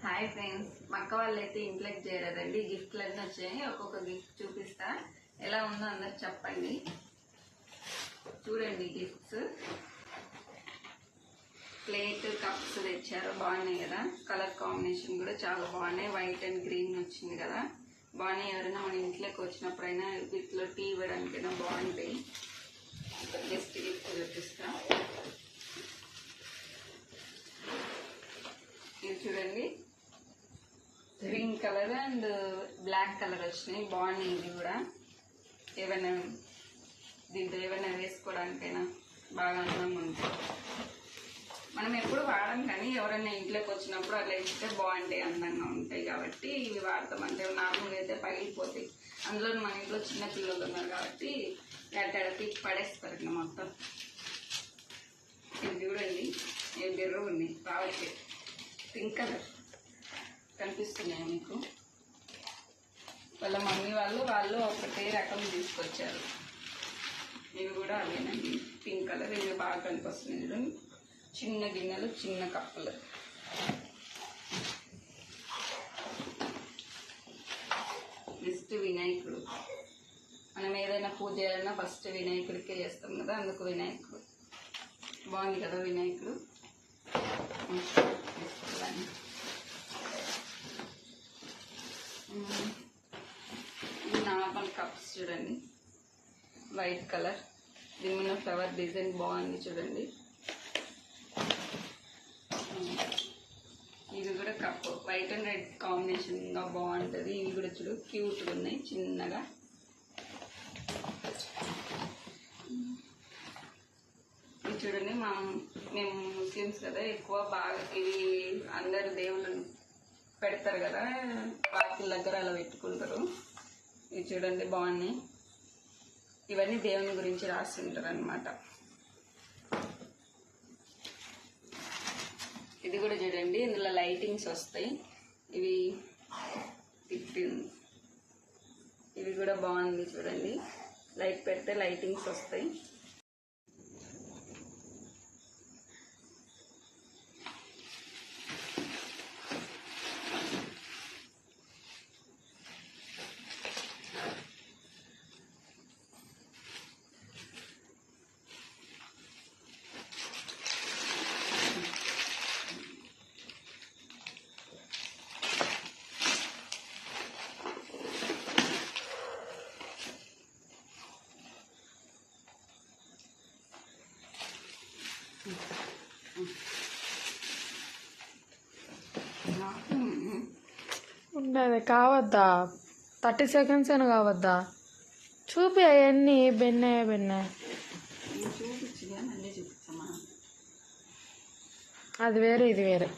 Hi friends, మా అక్క వాళ్ళైతే ఇంట్లోకి చేరారండి. గిఫ్ట్లు అన్నీ వచ్చాయి. ఒక్కొక్క గిఫ్ట్ చూపిస్తా, ఎలా ఉందో అందరు చెప్పండి. చూడండి గిఫ్ట్స్. ప్లేట్, కప్స్ తెచ్చారు, బాగున్నాయి కదా. కలర్ కాంబినేషన్ కూడా చాలా బాగున్నాయి. వైట్ అండ్ గ్రీన్ వచ్చింది కదా, బాగున్నాయి. ఎవరైనా మన ఇంట్లోకి వచ్చినప్పుడైనా వీటిలో టీ ఇవ్వడానికైనా బాగుంటాయి. జస్ట్ గిఫ్ట్ చూపిస్తా. ఇది చూడండి, green colour and black colour వచ్చినాయి, బాగున్నాయి. ఇది కూడా ఏమైనా దీంట్లో ఏమైనా వేసుకోవడానికైనా బాగా అందంగా ఉంటాయి. మనం ఎప్పుడు వాడడం, కానీ ఎవరైనా ఇంట్లోకి వచ్చినప్పుడు అట్లా ఇస్తే బాగుంటాయి, అందంగా ఉంటాయి కాబట్టి ఇవి వాడతాం. అంటే నార్మల్గా అయితే పగిలిపోతాయి. అందులో మన ఇంట్లో చిన్న పిల్లలు ఉన్నారు కాబట్టి ఎడకి పడేస్తారు ఇంకా మొత్తం. ఇది చూడండి, ఏం బెర్రగా ఉన్నాయి, రావట్లేదు. పింక్ కలర్ కనిపిస్తున్నాయి మీకు. వాళ్ళ మమ్మీ వాళ్ళు ఒకటే రకం తీసుకొచ్చారు. ఇవి కూడా అవేనండి, పింక్ కలర్. ఇవి బాగా కనిపిస్తున్నాయి. చిన్న గిన్నెలు, చిన్న కప్పులు. నెక్స్ట్ వినాయకుడు. మనం ఏదైనా పూజ చేయాలన్నా ఫస్ట్ వినాయకుడికే చేస్తాం కదా, అందుకు వినాయకుడు బాగుంది కదా. వినాయకుడు ఇది నార్మల్ కప్స్ చూడండి, వైట్ కలర్. దీని మీద ఫ్లవర్ డిజైన్ బాగుంది చూడండి. ఇది కూడా కప్, వైట్ అండ్ రెడ్ కాంబినేషన్గా బాగుంటుంది. ఇవి కూడా చూడు, క్యూట్గా ఉన్నాయి, చిన్నగా. ఇది చూడండి, మేము ముస్లిమ్స్ కదా, ఎక్కువ బాగా ఇవి అందరు దేవుళ్ళని పెడతారు కదా, వాకిల దగ్గర అలా పెట్టుకుంటారు. ఇవి చూడండి బాగున్నాయి. ఇవన్నీ దేవుని గురించి రాసి ఉంటారు అన్నమాట. ఇది కూడా చూడండి, ఇందులో లైటింగ్స్ వస్తాయి. ఇవి 15. ఇవి కూడా బాగుంది చూడండి, లైట్ పెడితే లైటింగ్స్ వస్తాయి. ఉండదు కావద్దా, 30 సెకండ్స్ అయినా కావద్దా? చూపి అవన్నీ బెన్నే చూపించి మళ్ళీ చూపించమా. అది వేరే, ఇది వేరే.